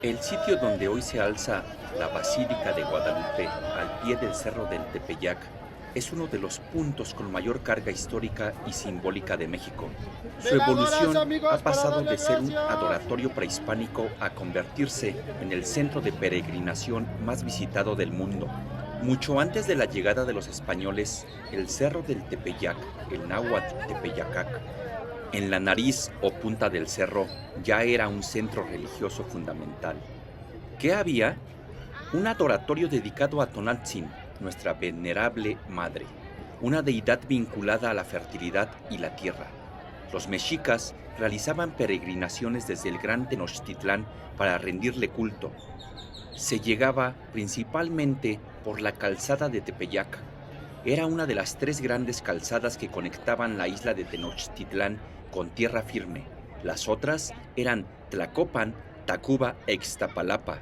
El sitio donde hoy se alza la Basílica de Guadalupe, al pie del Cerro del Tepeyac, es uno de los puntos con mayor carga histórica y simbólica de México. Su Veladoras, evolución ha amigos, para pasado darle de ser un gracias. adoratorio prehispánico a convertirse en el centro de peregrinación más visitado del mundo. Mucho antes de la llegada de los españoles, el Cerro del Tepeyac, el náhuatl Tepeyacac, en la nariz o punta del cerro, ya era un centro religioso fundamental. ¿Qué había? Un adoratorio dedicado a Tonantzin, nuestra venerable madre, una deidad vinculada a la fertilidad y la tierra. Los mexicas realizaban peregrinaciones desde el Gran Tenochtitlán para rendirle culto. Se llegaba principalmente por la calzada de Tepeyac. Era una de las tres grandes calzadas que conectaban la isla de Tenochtitlán con tierra firme. Las otras eran Tlacopan, Tacuba e Ixtapalapa.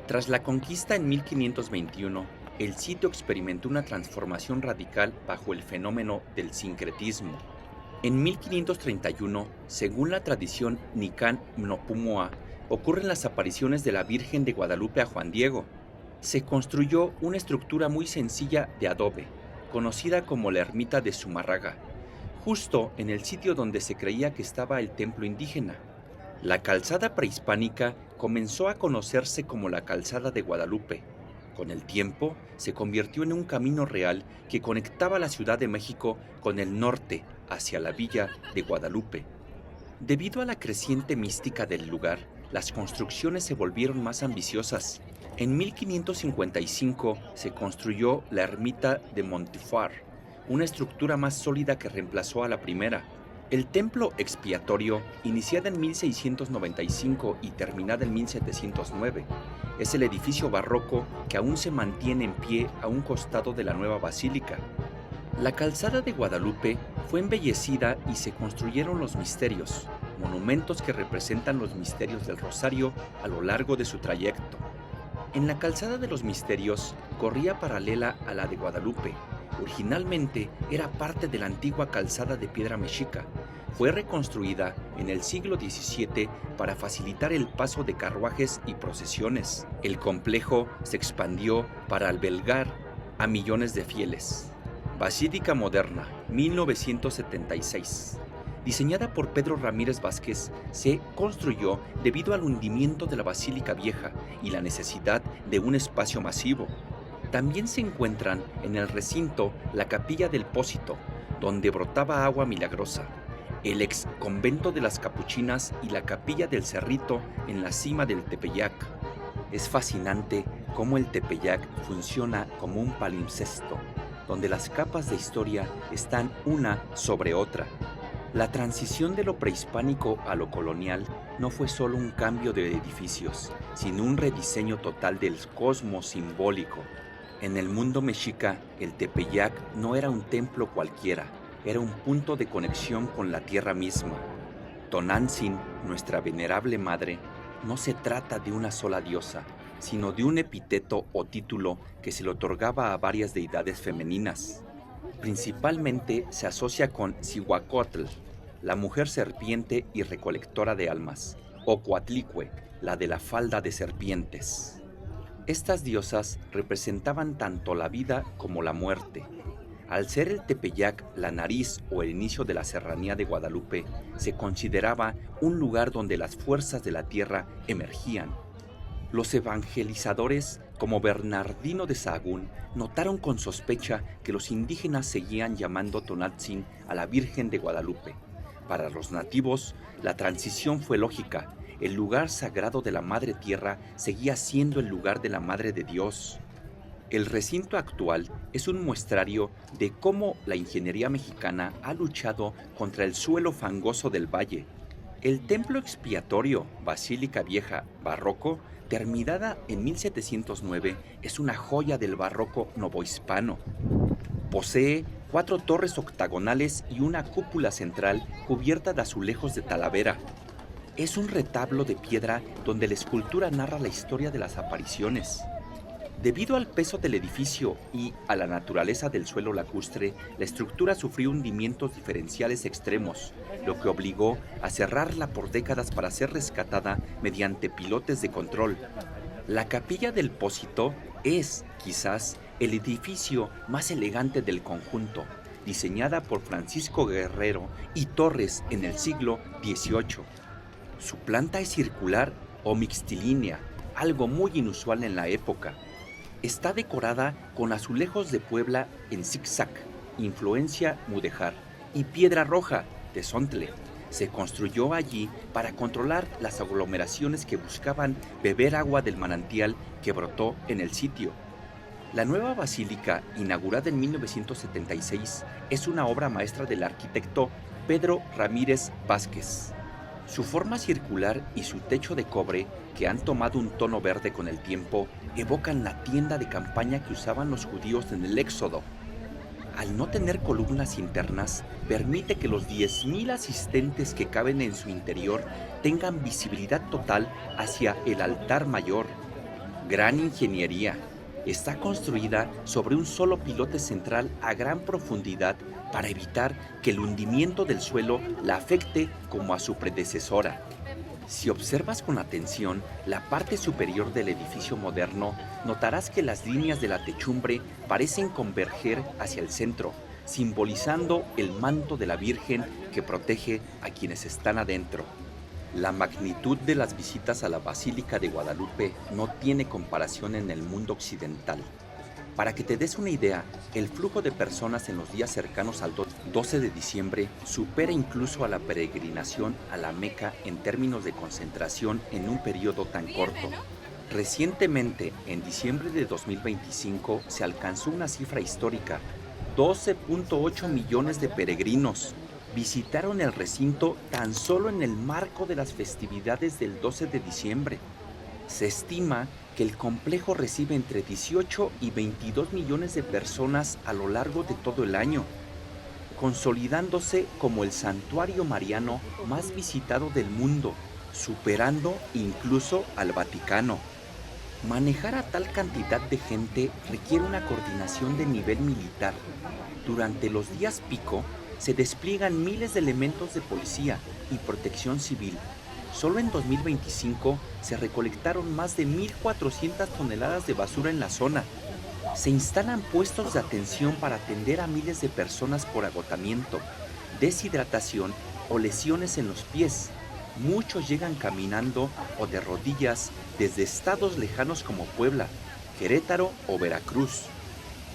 Tras la conquista en 1521, el sitio experimentó una transformación radical bajo el fenómeno del sincretismo. En 1531, según la tradición Nican Mnopumua, ocurren las apariciones de la Virgen de Guadalupe a Juan Diego. Se construyó una estructura muy sencilla de adobe, conocida como la ermita de Zumarraga, justo en el sitio donde se creía que estaba el templo indígena. La calzada prehispánica comenzó a conocerse como la Calzada de Guadalupe. Con el tiempo, se convirtió en un camino real que conectaba la Ciudad de México con el norte hacia la villa de Guadalupe. Debido a la creciente mística del lugar, las construcciones se volvieron más ambiciosas. En 1555 se construyó la ermita de Montfort, una estructura más sólida que reemplazó a la primera. El templo expiatorio, iniciada en 1695 y terminada en 1709, es el edificio barroco que aún se mantiene en pie a un costado de la nueva basílica. La calzada de Guadalupe fue embellecida y se construyeron los misterios, monumentos que representan los misterios del Rosario a lo largo de su trayecto. En la calzada de los misterios corría paralela a la de Guadalupe. Originalmente era parte de la antigua calzada de piedra mexica. Fue reconstruida en el siglo XVII para facilitar el paso de carruajes y procesiones. El complejo se expandió para albergar a millones de fieles. Basílica Moderna, 1976. Diseñada por Pedro Ramírez Vázquez, se construyó debido al hundimiento de la Basílica Vieja y la necesidad de un espacio masivo. También se encuentran en el recinto la Capilla del Pósito, donde brotaba agua milagrosa, el ex convento de las Capuchinas y la Capilla del Cerrito en la cima del Tepeyac. Es fascinante cómo el Tepeyac funciona como un palimpsesto, donde las capas de historia están una sobre otra. La transición de lo prehispánico a lo colonial no fue solo un cambio de edificios, sino un rediseño total del cosmos simbólico. En el mundo mexica, el Tepeyac no era un templo cualquiera, era un punto de conexión con la tierra misma. Tonantzin, nuestra venerable madre, no se trata de una sola diosa, sino de un epíteto o título que se le otorgaba a varias deidades femeninas. Principalmente se asocia con Cihuacóatl, la mujer serpiente y recolectora de almas, o Coatlicue, la de la falda de serpientes. Estas diosas representaban tanto la vida como la muerte. Al ser el Tepeyac la nariz o el inicio de la serranía de Guadalupe, se consideraba un lugar donde las fuerzas de la tierra emergían. Los evangelizadores, como Bernardino de Sahagún, notaron con sospecha que los indígenas seguían llamando Tonantzin a la Virgen de Guadalupe. Para los nativos, la transición fue lógica. El lugar sagrado de la Madre Tierra seguía siendo el lugar de la Madre de Dios. El recinto actual es un muestrario de cómo la ingeniería mexicana ha luchado contra el suelo fangoso del valle. El templo expiatorio, Basílica Vieja, barroco, terminada en 1709, es una joya del barroco novohispano. Posee 4 torres octagonales y una cúpula central cubierta de azulejos de Talavera. Es un retablo de piedra donde la escultura narra la historia de las apariciones. Debido al peso del edificio y a la naturaleza del suelo lacustre, la estructura sufrió hundimientos diferenciales extremos, lo que obligó a cerrarla por décadas para ser rescatada mediante pilotes de control. La capilla del Pósito es, quizás, el edificio más elegante del conjunto, diseñada por Francisco Guerrero y Torres en el siglo XVIII. Su planta es circular o mixtilínea, algo muy inusual en la época. Está decorada con azulejos de Puebla en zigzag, influencia mudéjar, y piedra roja, tezontle. Se construyó allí para controlar las aglomeraciones que buscaban beber agua del manantial que brotó en el sitio. La nueva basílica, inaugurada en 1976, es una obra maestra del arquitecto Pedro Ramírez Vázquez. Su forma circular y su techo de cobre, que han tomado un tono verde con el tiempo, evocan la tienda de campaña que usaban los judíos en el Éxodo. Al no tener columnas internas, permite que los 10.000 asistentes que caben en su interior tengan visibilidad total hacia el altar mayor. Gran ingeniería. Está construida sobre un solo pilote central a gran profundidad para evitar que el hundimiento del suelo la afecte como a su predecesora. Si observas con atención la parte superior del edificio moderno, notarás que las líneas de la techumbre parecen converger hacia el centro, simbolizando el manto de la Virgen que protege a quienes están adentro. La magnitud de las visitas a la Basílica de Guadalupe no tiene comparación en el mundo occidental. Para que te des una idea, el flujo de personas en los días cercanos al 12 de diciembre supera incluso a la peregrinación a la Meca en términos de concentración en un periodo tan corto. Recientemente, en diciembre de 2025, se alcanzó una cifra histórica: 12.8 millones de peregrinos visitaron el recinto tan solo en el marco de las festividades del 12 de diciembre. Se estima que el complejo recibe entre 18 y 22 millones de personas a lo largo de todo el año, consolidándose como el santuario mariano más visitado del mundo, superando incluso al Vaticano. Manejar a tal cantidad de gente requiere una coordinación de nivel militar. Durante los días pico, se despliegan miles de elementos de policía y protección civil. Solo en 2025 se recolectaron más de 1.400 toneladas de basura en la zona. Se instalan puestos de atención para atender a miles de personas por agotamiento, deshidratación o lesiones en los pies. Muchos llegan caminando o de rodillas desde estados lejanos como Puebla, Querétaro o Veracruz.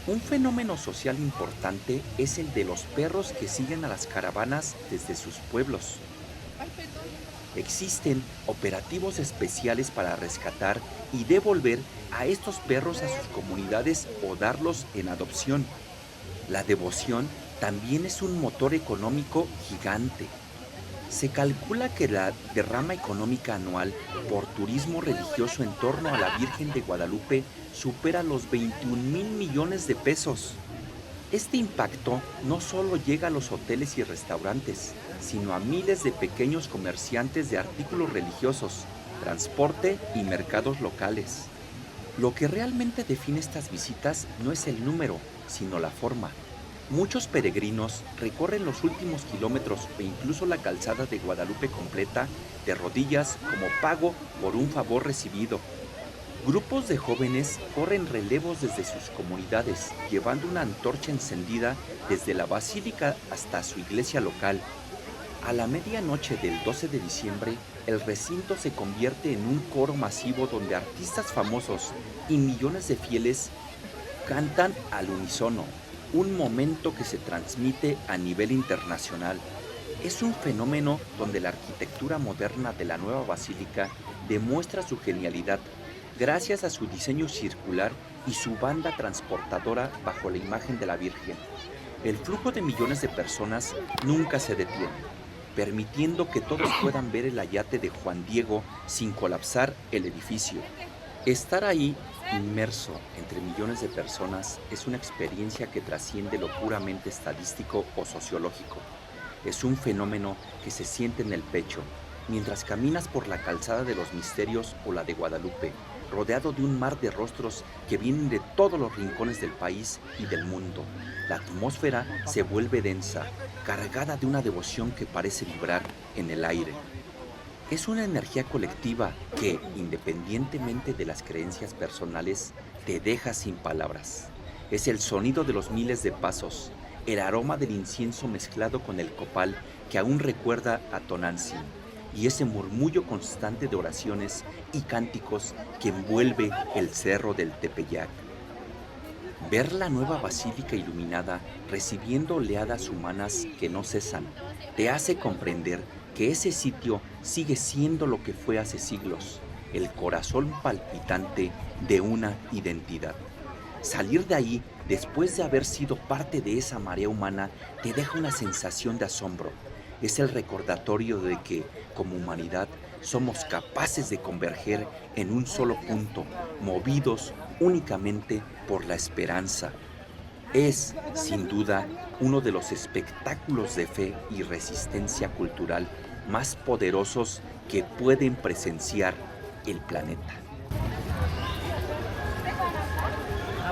Un fenómeno social importante es el de los perros que siguen a las caravanas desde sus pueblos. Existen operativos especiales para rescatar y devolver a estos perros a sus comunidades o darlos en adopción. La devoción también es un motor económico gigante. Se calcula que la derrama económica anual por turismo religioso en torno a la Virgen de Guadalupe supera los 21.000 millones de pesos. Este impacto no solo llega a los hoteles y restaurantes, sino a miles de pequeños comerciantes de artículos religiosos, transporte y mercados locales. Lo que realmente define estas visitas no es el número, sino la forma. Muchos peregrinos recorren los últimos kilómetros o incluso la calzada de Guadalupe completa de rodillas como pago por un favor recibido. Grupos de jóvenes corren relevos desde sus comunidades, llevando una antorcha encendida desde la basílica hasta su iglesia local. A la medianoche del 12 de diciembre, el recinto se convierte en un coro masivo donde artistas famosos y millones de fieles cantan al unísono, un momento que se transmite a nivel internacional. Es un fenómeno donde la arquitectura moderna de la nueva basílica demuestra su genialidad, gracias a su diseño circular y su banda transportadora bajo la imagen de la Virgen. El flujo de millones de personas nunca se detiene, permitiendo que todos puedan ver el ayate de Juan Diego sin colapsar el edificio. Estar ahí, inmerso entre millones de personas, es una experiencia que trasciende lo puramente estadístico o sociológico. Es un fenómeno que se siente en el pecho, mientras caminas por la calzada de los Misterios o la de Guadalupe, rodeado de un mar de rostros que vienen de todos los rincones del país y del mundo. La atmósfera se vuelve densa, cargada de una devoción que parece vibrar en el aire. Es una energía colectiva que, independientemente de las creencias personales, te deja sin palabras. Es el sonido de los miles de pasos, el aroma del incienso mezclado con el copal que aún recuerda a Tonantzin, y ese murmullo constante de oraciones y cánticos que envuelve el cerro del Tepeyac. Ver la nueva basílica iluminada, recibiendo oleadas humanas que no cesan, te hace comprender que ese sitio sigue siendo lo que fue hace siglos, el corazón palpitante de una identidad. Salir de ahí, después de haber sido parte de esa marea humana, te deja una sensación de asombro. Es el recordatorio de que, como humanidad, somos capaces de converger en un solo punto, movidos únicamente por la esperanza. Es, sin duda, uno de los espectáculos de fe y resistencia cultural más poderosos que pueden presenciar el planeta.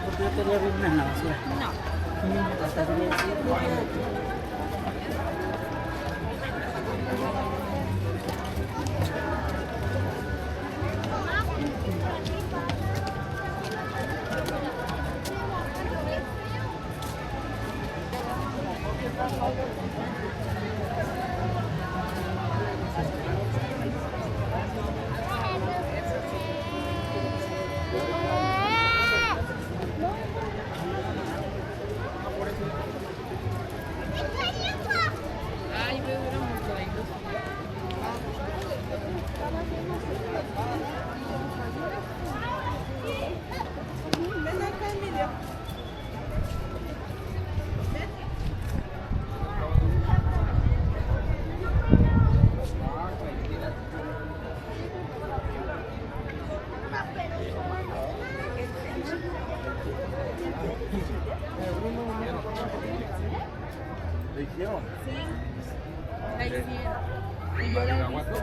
Porque yo quería ver una nación. ¿Le hicieron? Sí, la hicieron. Y yo la he visto.